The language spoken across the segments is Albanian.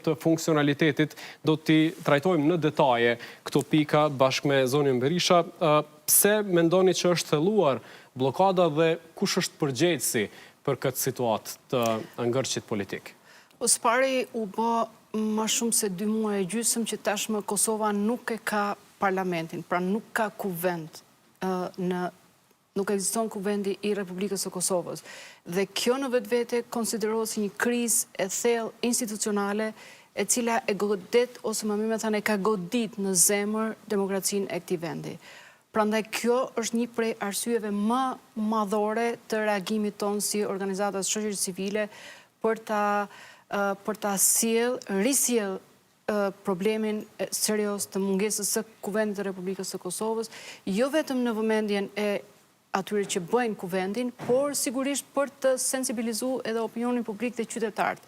të funksionalitetit do t'i trajtojmë në detaje këto pika bashkë me zonin Berisha. Pse mendoni që është thelluar blokada dhe kush është përgjegjësi për këtë situatë të ngërçit politik? Së pari u bë më shumë se 2 muaj e gjysmë që tashmë Kosova nuk e ka parlamentin, pra nuk ka kuvend nuk ekziston kuvendi i Republikës së Kosovës. Dhe kjo në vetvete konsiderohet si një krizë e thellë institucionale e cila e godet, ose më mirë me thënë e ka godit në zemër demokracinë e këtij vendi. Prandaj kjo është një prej arsyeve më madhore të reagimit tonë si organizatas shoqërisë civile për ta risjell problemin serios të mungesës së kuvendit të Republikës së Kosovës, jo vetëm në vëmendjen e atyre që bëjnë kuvendin, por sigurisht për të sensibilizuar edhe opinionin publik dhe qytetarët.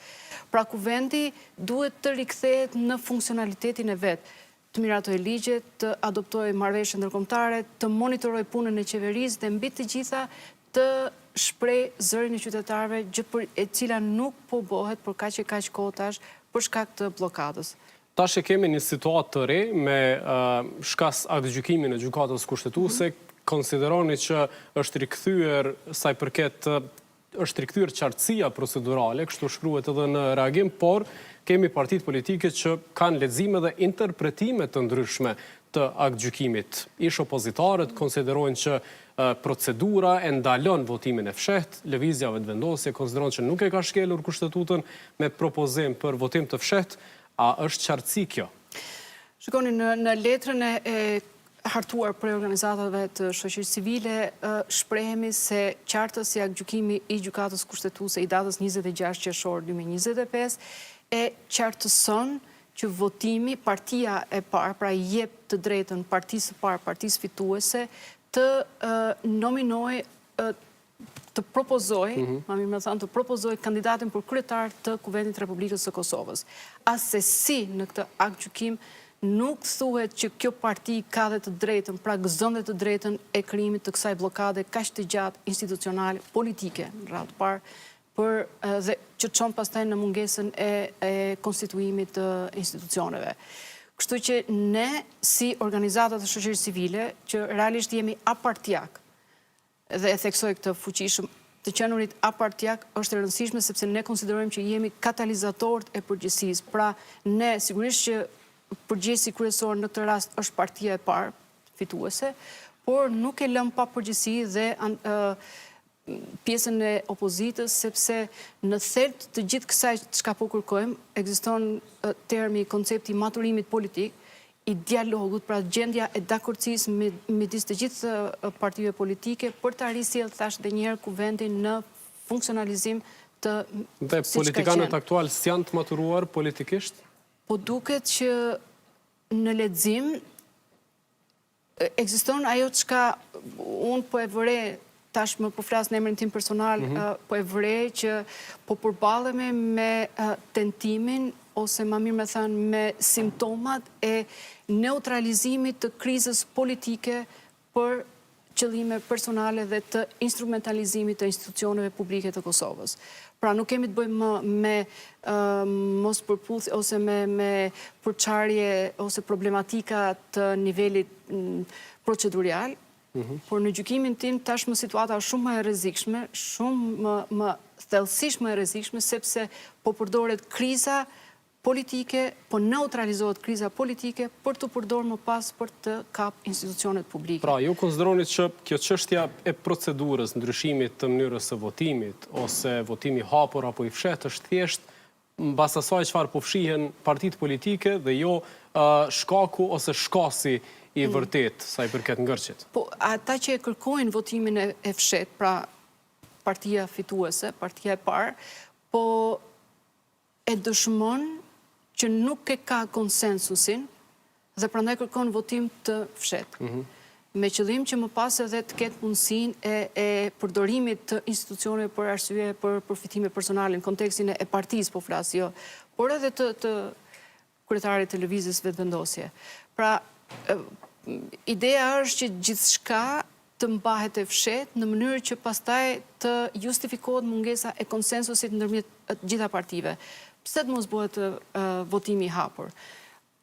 Pra kuvendi duhet të rikthehet në funksionalitetin e vet, të miratoj ligjet, të adoptoj marrëveshje ndërkombëtare, të monitoroj punën e qeverisë dhe mbi të gjitha të shpreh zërin e qytetarëve, gjë e cila nuk po bëhet për kaq e kaq kohë tash për shkak të blokadës. Tash e kemi një situatë të re me shkas aktgjykimin e gjykatës kushtetuese. Konsideroni që është rikthyer sa i përket është rikthyer qartësia procedurale, kështu shkruhet edhe në reagim, por kemi partitë politike që kanë lexime dhe interpretime të ndryshme të aktgjykimit. Ish opozitarët konsiderojnë që procedura e ndalon votimin e fshehtë, lëvizja vetëvendosje konsideron që nuk e ka shkelur kushtetutën me propozim për votim të fshehtë. A është qartësi kjo? Shikoni, në letrën e hartuar për organizatave të shoqërisë civile, shprehemi se qartësi i aktgjykimit i gjykatës kushtetuese i datës 26 qershor 2025 e qartëson që votimi, partia e parë, pra jep të drejtën partisë së parë, partisë fituese, të nominojë, të propozoj, të propozoj kandidatin për kryetar të Kuvendit të Republikës së Kosovës. Asesi në këtë aktgjykim nuk thuhet që kjo parti ka dhe të drejtën, pra gëzon dhe të drejtën e krijimit të kësaj blokade kaq të gjatë institucionale, politike, në radhë parë, dhe që çon pastaj në mungesën e konstituimit të institucioneve. Kështu që ne, si organizatat të shoqërisë civile, që realisht jemi apartiak, dhe e theksoj këtë fuqishëm, të qenurit apartiak është e rëndësishme sepse ne konsiderojmë që jemi katalizatorët e përgjegjësisë. Pra ne sigurisht që përgjegjësi kryesor në këtë rast është partia e parë fituese, por nuk e lëm pa përgjegjësi dhe pjesën e opozitës, sepse në thelb të gjithë kësaj çka po kërkojmë, ekziston termi, koncepti i maturimit politik, i dialogut, pra gjendja e dakordësisë midis të gjithë partive politike për ta risjellë thash edhe një herë kuvendin në funksionalizim të dhe politikanët aktual janë të maturuar politikisht? Po duket që në lexim ekziston ajo çka unë po e vëre, tashmë po flas në emrin tim personal, po e vëre që po përballemi me tentimin ose më mirë me thënë me simptomat e neutralizimit të krizës politike për qëllime personale dhe të instrumentalizimit të institucioneve publike të Kosovës. Pra nuk kemi të bëjmë me mos përputhje ose me përçarje ose problematika të nivelit procedurial, por në gjykimin tim tashmë situata është shumë më e rrezikshme, shumë më thellësisht më e rrezikshme, sepse po përdoret kriza politike, po neutralizohet kriza politike për të përdorur më pas për të kap institucionet publike. Pra, ju konsideroni që kjo çështja e procedurës, ndryshimit të mënyrës së votimit, ose votimi hapur apo i fshehtë është thjesht mbas asaj çfarë po fshihen partitë politike dhe jo shkaku ose shkasi i vërtet sa i përket ngërçit. Po, ata që e kërkojnë votimin e fshehtë, pra partia fituese, partia e parë, po e dëshmon që nuk e ka konsensusin dhe prandaj kërkon votim të fshehtë. Me qëllim që më pas edhe të ketë mundësinë e përdorimit të institucioneve për arsye për përfitime personale në kontekstin e partisë po flas, jo, por edhe të kryetarit të lëvizjes vetëvendosje. Pra, ideja është që gjithçka të mbahet e fshehtë në mënyrë që pastaj të justifikohet mungesa e konsensusit ndërmjet gjitha partive. pse të mos bëhet votimi i hapur?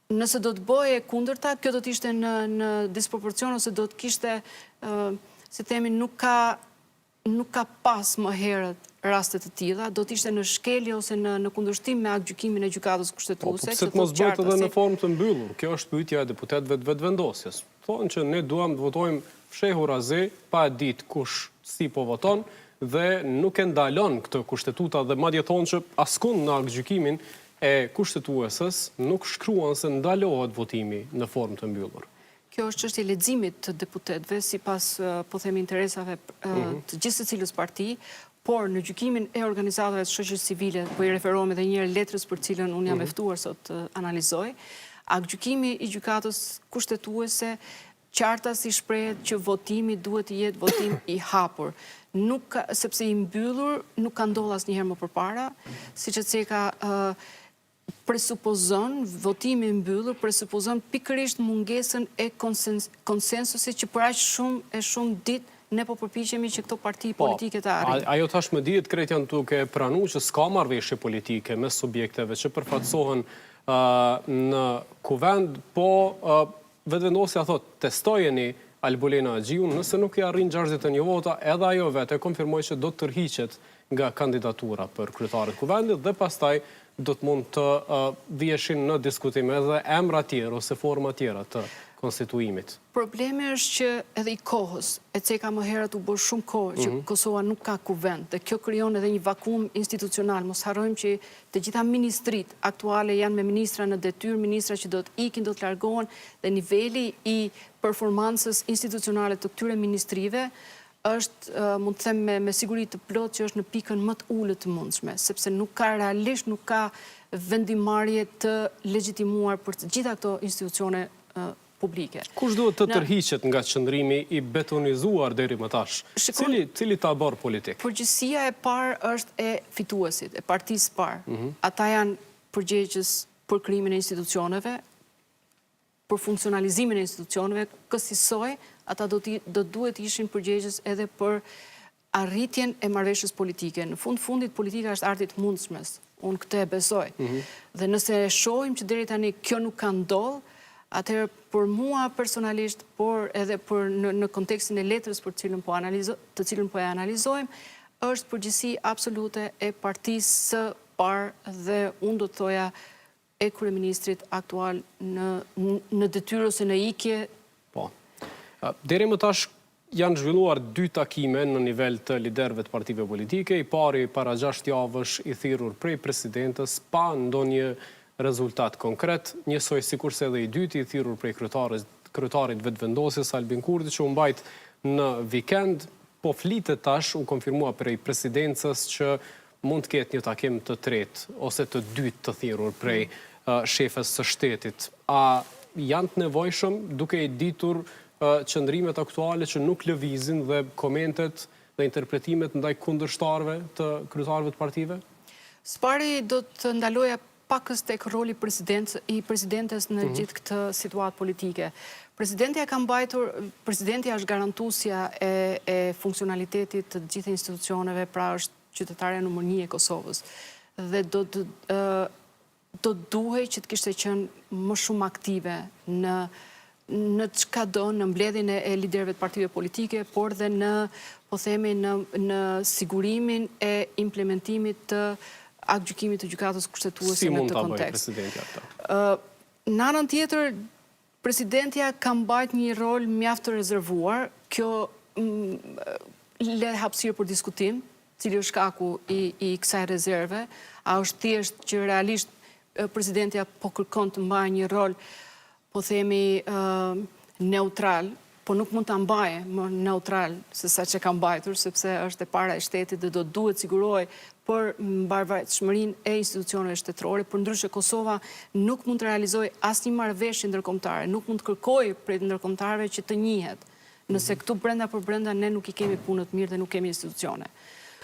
Nëse do të bëje kundërta, kjo do të ishte në disproporcion ose do të kishte, si themi, nuk ka pas më herët rastet të tilla, do të ishte në shkelje ose në kundërshtim me aktgjykimin e gjykatës kushtetuese. Pse të mos bëhet edhe në formë të mbyllur? Kjo është pyetja e deputetëve të vetëvendosjes. Thonë që ne duam të votojmë fshehur azi, pa e ditë kush si po voton, dhe nuk e ndalon këtë kushtetuta dhe madje thonë që askund në aktgjykimin e kushtetuesës nuk shkruan se ndalohet votimi në formë të mbyllur. Kjo është çështje leximit të deputetëve sipas, po themi, interesave të gjithë secilës parti, por në gjykimin e organizatave të shoqërisë civile, po i referohem edhe një herë letrës për cilën unë jam e ftuar sot të analizoj, aktgjykimi i gjykatës kushtetuese qartas i shprehet që votimi duhet të jetë votim i hapur. Sepse i mbyllur nuk ka ndodhur asnjëherë më përpara, siç e ceka presupozon, votimi i mbyllur presupozon pikërisht mungesën e konsensusit që për aq shumë ditë ne po përpiqemi që këto parti politike të arrijnë. Ajo tashmë dihet krejt janë duke pranuar që s'ka marrëveshje politike mes subjekteve që përfaqësohen në kuvend, po vetëvendosja thotë testojeni Albolena Agjiun, nëse nuk i arrin 61 vota, edhe ajo vetë e konfirmoi që do të tërhiqet nga kandidatura për kryetarët e kuvendit dhe pastaj do të mund të vieshin në diskutim edhe emra tjerë ose forma tjera të konstituimit. Problemi është që edhe i kohës, e ceka më herët u bë shumë kohë që Kosova nuk ka kuvend, dhe kjo krijon edhe një vakum institucional. Mos harrojmë që të gjitha ministrit aktuale janë me ministra në detyrë, ministra që do të ikin, do të largohen, dhe niveli i performancës institucionale të këtyre ministrive është, mund të them me siguri të plot, që është në pikën më të ulët të mundshme, sepse nuk ka realisht, nuk ka vendimarrje të legjitimuar për të gjitha këto institucione publike. Kush duhet të tërhiqet nga qëndrimi i betonizuar deri më tash? Cili tabor politik? Përgjegjësia e parë është e fituesit, e partisë parë. Ata janë përgjegjës për krijimin e institucioneve, për funksionalizimin e institucioneve, kësaj ata do duhet ishin përgjegjës edhe për arritjen e marrëveshjes politike. Në fundit politika është arti i mundshmes. Unë këtë e besoj. Dhe nëse shohim që deri tani kjo nuk ka ndodhur, atëherë për mua personalisht, por edhe në kontekstin e letrës të cilën po e analizojmë, është përgjegjësi absolute e partisë së parë dhe unë do të thoja e kryeministrit aktual në detyrë ose në ikje. Po. Deri më tash janë zhvilluar 2 takime në nivel të liderëve të partive politike, i pari para 6 javësh i thirrur prej presidentës pa ndonjë rezultat konkret, njësoj sikurse edhe i dyti i thirrur prej kryetarit vetëvendosjes Albin Kurti, që u mbajt në vikend, po flitet tash, u konfirmua prej presidencës që mund të ketë një takim të tretë ose të dytë të thirrur prej shefes së shtetit. A janë të nevojshëm duke i ditur qëndrimet aktuale që nuk lëvizin dhe komentet dhe interpretimet ndaj kundërshtarëve të kryetarëve të partive? Spari do të ndaloja pakës tek roli i presidentes në gjithë këtë situatë politike. Presidentja është garantuesja e funksionalitetit të gjithë institucioneve, pra është qytetarja numër 1 e Kosovës. Dhe do duhej që të kishte qenë më shumë aktive në çka do, në mbledhjen e liderëve të partive politike, por dhe po themi, në sigurimin e implementimit të aktgjykimit të gjykatës kushtetuese në këtë kontekst. Si mund ta bëjë presidentja këtë? Në anën tjetër, presidentja ka mbajtur një rol mjaft të rezervuar. Kjo le hapësirë për diskutim, cili është shkaku i kësaj rezerve. A është thjesht që realisht presidentja po kërkon të mbajë një rol, po themi, neutral, po nuk mund të mbaje më neutral se sa që ka mbajtur, sepse është e para e shtetit dhe do duhet siguroj për mbarvajtshmërinë e institucioneve shtetërore, për ndryshe Kosova nuk mund të realizojë asnjë marrëveshje ndërkombëtare, nuk mund të kërkojë prej ndërkombëtarëve që të njihet, nëse këtu brenda për brenda ne nuk i kemi punë të mirë dhe nuk kemi institucione.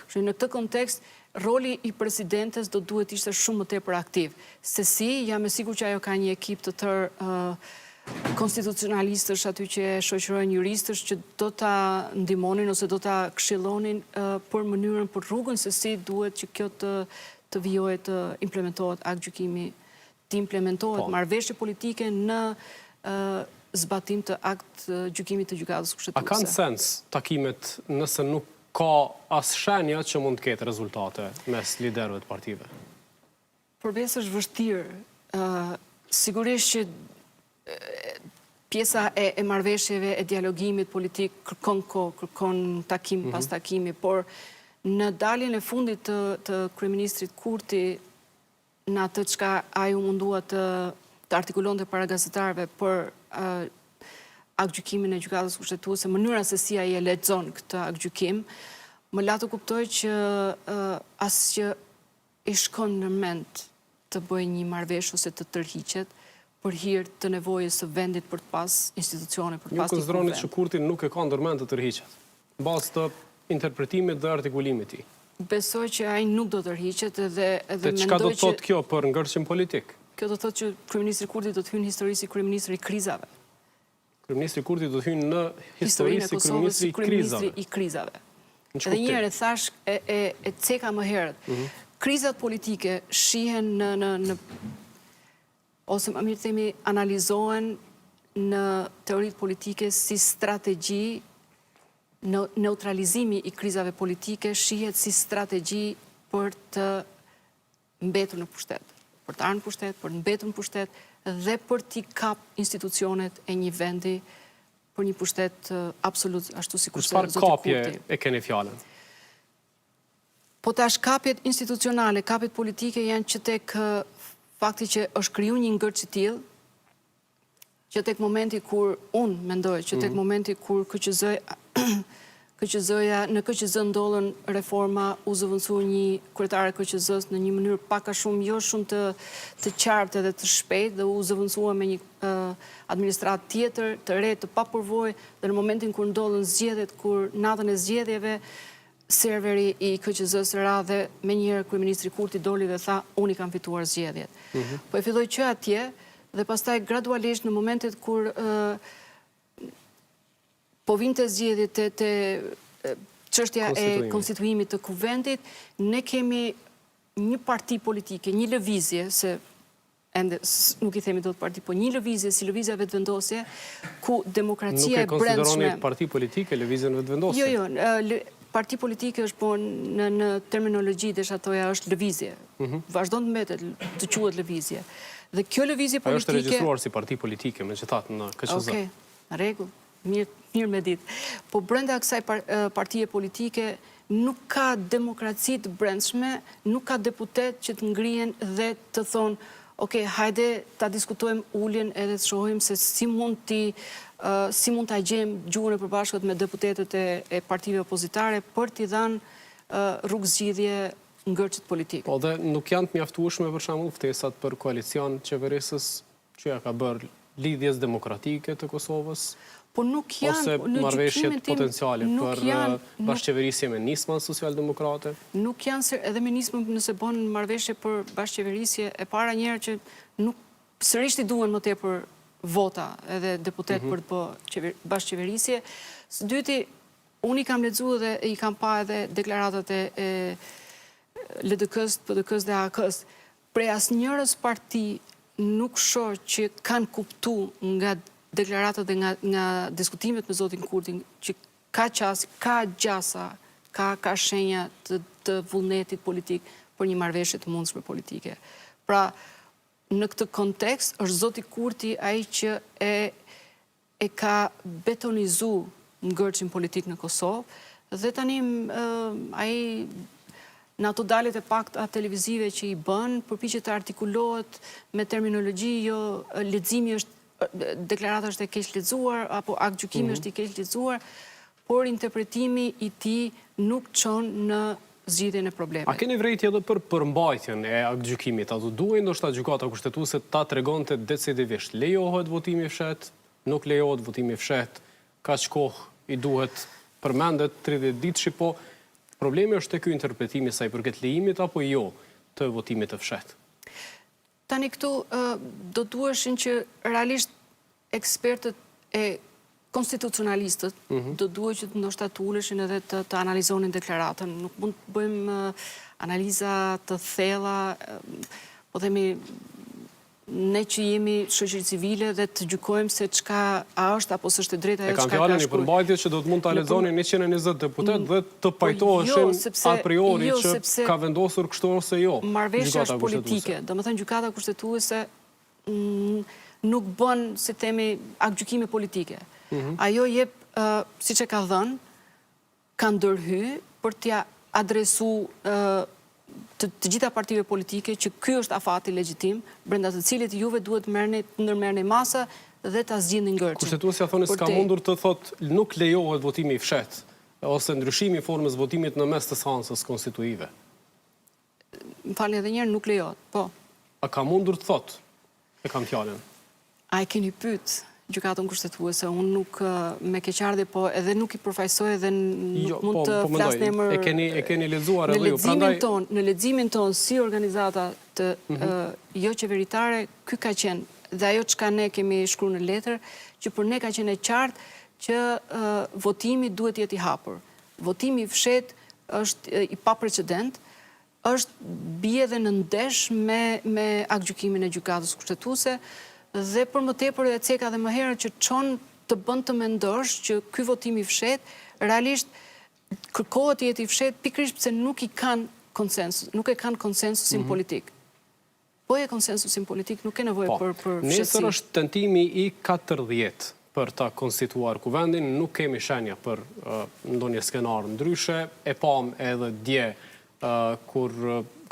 Kështu në këtë kontekst, roli i presidentes do duhet ishte shumë më tepër aktiv. Sesi, jam e sigurt që ajo ka një ekip të tërë konstitucionalistësh aty që shoqërojnë juristësh që do ta ndihmonin ose do ta këshillonin për mënyrën, për rrugën se si duhet që kjo të të vijojë të implementohet aktgjykimi, të implementohet marrëveshje politike në zbatim të aktgjykimit të gjykatës kushtetuese. A kanë sens takimet nëse nuk ka as shenja që mund të ketë rezultate mes liderëve të partive? Përbes është vështirë. Sigurisht që pjesa e marrëveshjeve, e dialogimit politik kërkon kohë, kërkon takim pas takimi, por në daljen e fundit të kryeministrit Kurti, në atë çka ai u mundua të artikulonte para gazetarëve për aktgjykimin e gjykatës kushtetuese, mënyra se si ai e lexon këtë aktgjykim, më la të kuptoj që asgjë i shkon në mend të bëjë një marrëveshje ose të tërhiqet për hir të nevojës së vendit për të pas institucione, për të pas Ju konsideroni që Kurti nuk e ka ndërmend të tërhiqet, në bazë të interpretimit dhe artikulimit të tij. Besoj që ai nuk do të tërhiqet dhe Dhe çka do të thotë kjo për ngërçim politik? Kjo do të thotë që kryeministri Kurti do të hyjë në histori si kryeministri i krizave. Kryeministri Kurti do të hyjë në histori si kryeministri i krizave. Edhe një herë thash e ceka më herët. Krizat politike shihen në ose më mirë themi analizohen në teoritë politike si strategji. Neutralizimi i krizave politike shihet si strategji për të mbetur në pushtet, për të ardhur në pushtet, për të mbetur në pushtet dhe për t'i kap institucionet e një vendi për një pushtet absolut ashtu sikur se zoti Kurti. Çfarë kapje e keni fjalën? Po tash kapjet institucionale, kapjet politike janë që tek fakti që është kriju një ngërç i tillë, që tek momenti kur unë mendoj që tek momenti kur në KQZ ndodhen reforma, u zëvendësua një kryetare KQZ-s në një mënyrë pak a shumë jo shumë të qartë dhe të shpejtë, dhe u zëvendësua me një administratë tjetër, të re, të papërvojë, dhe në momentin kur ndodhen zgjedhjet, kur natën e zgjedhjeve, serveri i KQZ-s ra dhe menjëherë kryeministri Kurti doli dhe tha, unë i kam fituar zgjedhjet. Po e filloi që atje, dhe pastaj gradualisht në momentet kur po vinte zgjedhjet te çështja e konstituimit të kuvendit, ne kemi një parti politike, një lëvizje, se ende nuk i themi dot parti, po një lëvizje si lëvizja vetëvendosje, ku demokracia e brendshme. Nuk e konsideroni parti politike lëvizjen vetëvendosje? Jo, parti politike është po në terminologji deshatoja është lëvizje. Vazhdon të mbetet të quhet lëvizje. Dhe kjo lëvizje politike... Ajo është regjistruar si parti politike, me që thatë në KQZ. Okej, në rregull, mirë me ditë. Po brenda kësaj partije politike nuk ka demokraci të brendshme, nuk ka deputet që të ngrihen dhe të thonë, okej, hajde ta diskutojmë uljen edhe të shohim se si mund ta gjejmë gjuhën e përbashkët me deputetët e partive opozitare për t'i dhënë rrugë zgjidhje ngërçit politik. Po dhe nuk janë të mjaftueshme për shembull ftesat për koalicion qeverisës që ja ka bërë lidhjes demokratike të Kosovës? Po nuk janë, ose marrëveshjet potenciale për bashkëqeverisje me nisma socialdemokrate? Nuk janë se edhe me nismën nëse bën marrëveshje për bashkëqeverisje e para njëherë që nuk sërish i duhen më tepër vota edhe deputet për të bërë bashkëqeverisje. Së dyti, unë i kam lexuar dhe i kam pa edhe deklaratat e LDK-s, PDK-s dhe AK-s. Prej asnjërës parti nuk shoh që kanë kuptuar nga deklaratat dhe nga diskutimet me zotin Kurtin që ka qasje, ka gjasa, ka shenja të vullnetit politik për një marrëveshje të mundshme politike. Pra, në këtë kontekst është zoti Kurti ai që e ka betonizuar ngërçin politik në Kosovë dhe tani ai në ato daljet e pakta televizive që i bën, përpiqet të artikulohet me terminologji, jo leximi është deklarata është e keq lexuar apo aktgjykimi është i keq lexuar, por interpretimi i tij nuk çon në zgjidhjen e problemit. A keni vërejtje edhe për përmbajtjen e aktgjykimit? A do duhet ndoshta gjykata kushtetuese ta tregonte decidivisht lejohet votimi i fshehtë, nuk lejohet votimi i fshehtë, kaq kohë i duhet përmendet 30 ditë, po problemi është tek ky interpretimi sa i përket lejimit apo jo të votimit të fshehtë. Tani këtu do duheshin që realisht ekspertët e konstitucionalistët do duhet që ndoshta të uleshin edhe të analizonin deklaratën. Nuk mund të bëjmë analiza të thella, po themi ne që jemi shoqëri civile dhe të gjykojmë se çka a është apo s'është e drejtë ajo çka ka shkruar. E kam fjalën i përmbajtjes që do të mund ta lexonin 120 deputet dhe të pajtoheshin a priori që ka vendosur kështu ose jo. Marrëveshja është politike, domethënë gjykata kushtetuese nuk bën, si themi, aktgjykime politike. Ajo jep, siç e ka dhënë, ka ndërhy për t'ia adresu të gjitha partive politike që ky është afati legjitim, brenda të cilit juve duhet ndërmerrni masa dhe ta zgjidhni ngërçin. Kushtetuesja thonë s'ka mundur të thotë nuk lejohet votimi i fshehtë ose ndryshimi i formës votimit në mes të seancës konstituive. Më falni edhe një herë, nuk lejohet, po. A ka mundur të thotë? E kam fjalën. A e keni pyet gjykatën kushtetuese, unë nuk me keqardhje, po edhe nuk i përfaqësoj dhe nuk mund të flas në emër. E keni lexuar edhe ju, prandaj në leximin ton si organizata të jo qeveritare, ky ka qenë dhe ajo çka ne kemi shkruar në letër, që për ne ka qenë e qartë që votimi duhet jetë i hapur. Votimi i fshehtë është i paprecedent, është bie dhe në ndesh me aktgjykimin e gjykatës kushtetuese. Dhe për më tepër e ceka dhe më herët që çon të bën të mendosh që ky votim i fshehtë realisht kërkohet të jetë i fshehtë pikërisht pse nuk e kanë konsensusin politik. Po e konsensusin politik nuk ka nevojë për fshehtësi. Nesër është tentimi i 40 për ta konstituar kuvendin, nuk kemi shenja për ndonjë skenar ndryshe, e pam edhe dje kur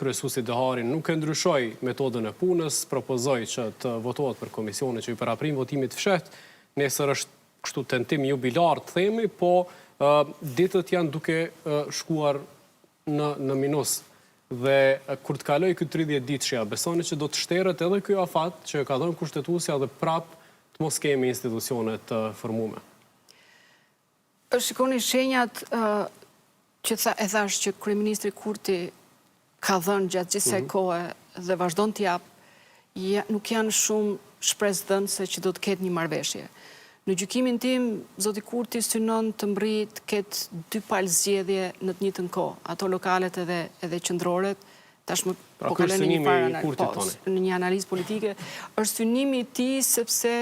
kryesuesi Dehari nuk e ndryshoi metodën e punës, propozoi që të votohet për komisione që i paraprin votimit fshehtë. Nesër është kështu tentim jubilar të themi, po ditët janë duke shkuar në minus. Dhe kur të kaloj këtë 30 ditëshja, besoni që do të shteret edhe ky afat që ka dhënë kushtetuesja dhe prap të mos kemi institucione të formuara. Shikoni shenjat që e thash që kryeministri Kurti ka dhënë gjatë gjithë kësaj kohe dhe vazhdon të jap, nuk janë shumë shpresdhënëse që do të ketë një marrëveshje. Në gjykimin tim, zoti Kurti synon të mbërrijë të ketë 2 palë zgjedhje në të njëjtën kohë, ato lokalet edhe qendroret, tashmë po kalojnë në një analizë politike, është synimi i tij sepse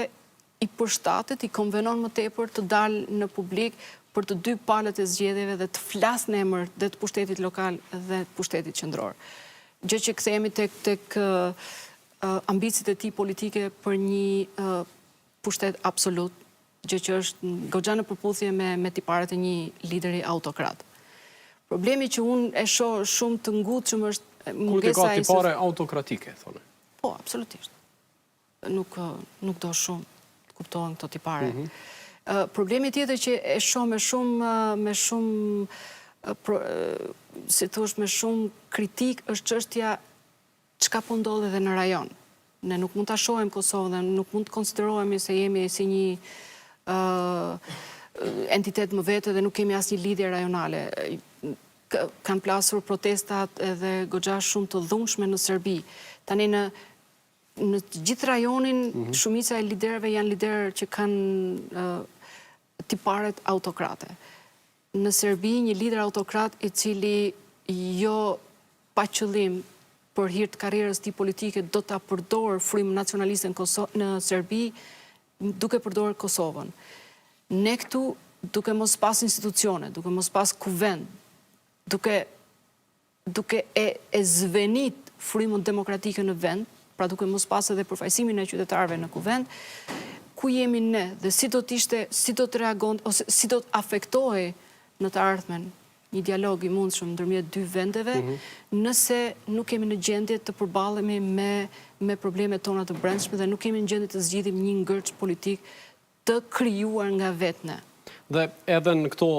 i përshtatet, i konvenon më tepër të dalë në publik për të 2 palët e zgjedhjeve dhe të flasë në emër dhe të pushtetit lokal dhe të pushtetit qendror. Gjë që kthehemi tek ambicit e tij politike për një pushtet absolut, gjë që është goxha në përputhje me tiparet e një lideri autokrat. Problemi që unë e shoh shumë të ngutshëm është mungesa e tipare autokratike, thonë. Po, absolutisht. Nuk do shumë të kuptohen këto tipare. Problemi tjetër që e shoh me shumë si thosh me shumë kritik është çështja çka po ndodh edhe në rajon. Ne nuk mund ta shohim Kosovën dhe nuk mund të konsiderohemi se jemi si një entitet më vete dhe nuk kemi asnjë lidhje rajonale. Kanë plasur protestat edhe goxha shumë të dhunshme në Serbi. Tani në të gjithë rajonin, shumica e liderëve janë liderë që kanë tiparet autokrate. Në Serbi, një lider autokrat i cili jo pa qëllim për hir të karrierës tij politike do ta përdorë frymën nacionaliste në Serbi, duke përdorur Kosovën. Ne këtu, duke mos pas institucione, duke mos pas kuvend, duke e zvenit frymën demokratike në vend, pra duke mos pas edhe përfaqësimin e qytetarëve në kuvend, ku jemi ne dhe si do të reagon ose si do të afektojë në të ardhmen një dialog i mundshëm ndërmjet 2 vendeve, nëse nuk kemi në gjendje të përballemi me problemet tona të brendshme dhe nuk kemi në gjendje të zgjidhim një ngërç politik të krijuar nga vetne. Dhe edhe në këto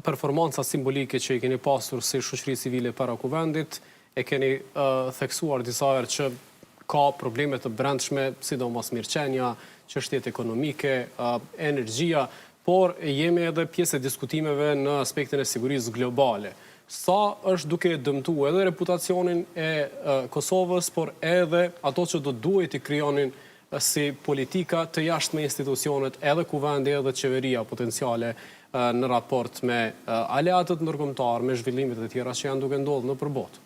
performanca simbolike që i keni pasur si shoqëri civile para kuvendit, e keni theksuar disa herë që ka probleme të brendshme, sidomos mirëqenia, çështjet ekonomike, energjia, por jemi edhe pjesë e diskutimeve në aspektin e sigurisë globale. Sa është duke dëmtuar edhe reputacionin e Kosovës, por edhe ato që do duhet të krijonin si politika të jashtme institucionet, edhe kuvendi edhe qeveria potenciale në raport me aleatët ndërkombëtar, me zhvillimet e tjera që janë duke ndodhur në përbot.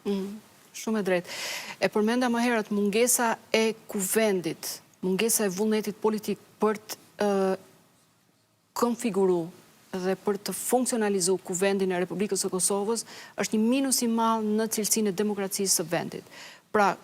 Shumë e drejtë. E përmenda më herët mungesa e kuvendit, mungesa e vullnetit politik për të konfiguru dhe për të funksionalizu kuvendin e Republikës së Kosovës është një minus i madh në cilësinë e demokracisë së vendit. Pra,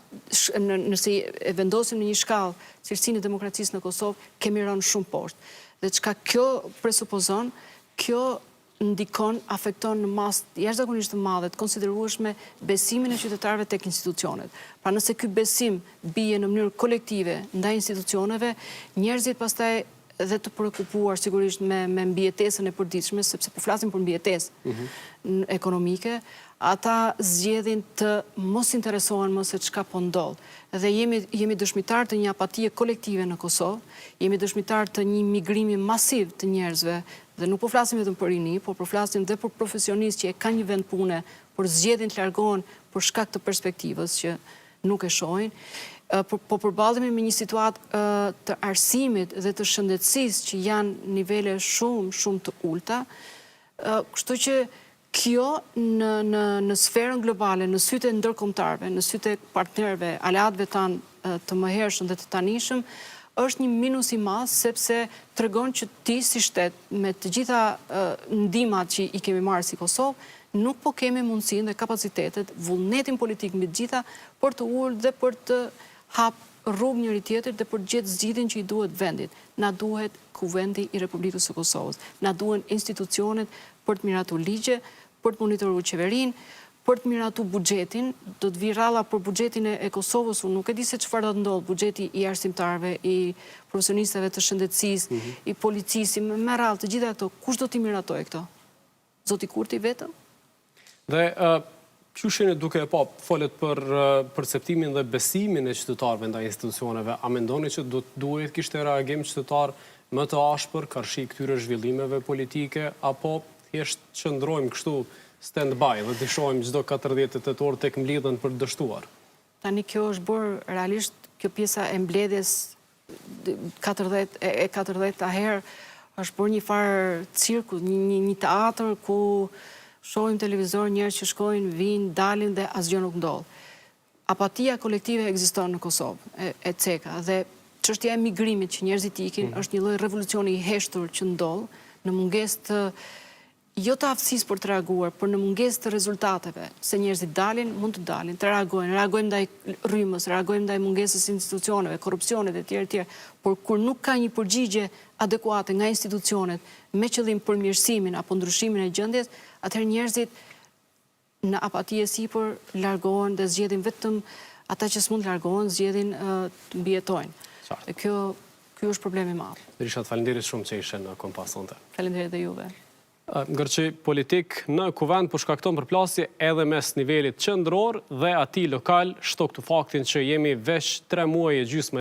nëse e vendosim në një shkallë cilësinë e demokracisë në Kosovë, kemi rënë shumë poshtë. Dhe çka kjo presupozon, kjo ndikon, afekton në masë jashtëzakonisht të madhe, të konsiderueshme besimin e qytetarëve tek institucionet. Pra nëse ky besim bie në mënyrë kolektive ndaj institucioneve, njerëzit pastaj dhe të prekupuar sigurisht me mbijetesën e përditshme, sepse po flasim për mbijetesë ekonomike, ata zgjedhin të mos interesohen më se çka po ndodh. Dhe jemi dëshmitar të një apatie kolektive në Kosovë, jemi dëshmitar të një migrimi masiv të njerëzve, dhe nuk po flasim vetëm për rini, por po flasim dhe për profesionistë që e kanë një vend pune, por zgjedhin të largohen për shkak të perspektivës që nuk e shohin. Po përballemi me një situatë të arsimit dhe të shëndetësisë që janë nivele shumë të ulta. Kështu që kjo në sferën globale, në sytë e ndërkombëtarëve, në sytë e partnerëve, aleatëve tanë të mëhershëm dhe të tanishëm, është një minus i madh sepse tregon që ti si shtet me të gjitha ndihmat që i kemi marrë si Kosovë, nuk po kemi mundësinë dhe kapacitetet, vullnetin politik mbi të gjitha për të ulur dhe për të hap rrugë njëri tjetër dhe për gjetë zgjidhjen që i duhet vendit. Na duhet kuvendi i Republikës së Kosovës. Na duhen institucionet për të miratuar ligje, për të monitoruar qeverinë, për të miratuar buxhetin. Do të vi rralla për buxhetin e Kosovës, unë nuk e di se çfarë do të ndodhë, buxheti i arsimtarëve, i profesionistëve të shëndetësisë, i policisë, me radhë të gjitha këto. Kush do t'i miratojë këto? Zoti Kurti vetëm? Dhe qyshin e duke e folet për perceptimin dhe besimin e qytetarëve ndaj institucioneve, a mendoni që duhet kishte reagim qytetar më të ashpër karshi këtyre zhvillimeve politike, apo thjesht qëndrojmë kështu stand-by dhe të shohim çdo 48 orë tek mblidhen për të dështuar? Tani kjo është bërë realisht, kjo pjesa e mbledhjes 40 herë është bërë një farë cirku, një teatër ku shohim televizor, njerëz që shkojnë, vinë, dalin dhe asgjë nuk ndodh. Apatia kolektive ekziston në Kosovë, e ceka, dhe çështja e migrimit që njerëzit ikin është një lloj revolucioni i heshtur që ndodh në mungesë të jo të aftësisë për të reaguar, por në mungesë të rezultateve, se njerëzit dalin, mund të dalin, të reagojnë ndaj rrymës, reagojnë ndaj mungesës institucioneve, korrupsionit e tjerë, por kur nuk ka një përgjigje adekuate nga institucionet me qëllim përmirësimin apo ndryshimin e gjendjes, atëherë njerëzit në apati e sipër largohen dhe zgjedhin vetëm ata që s'mund largohen, zgjedhin të mbijetojnë. Dhe ky është problemi i madh. Berisha, faleminderit shumë që ishe në Kompas sonte. Faleminderit dhe juve. Ngërçi politik në kuvend po shkakton përplasje edhe mes nivelit qendror dhe atij lokal, shtok të faktin që jemi veç 3 muaj e gjysmë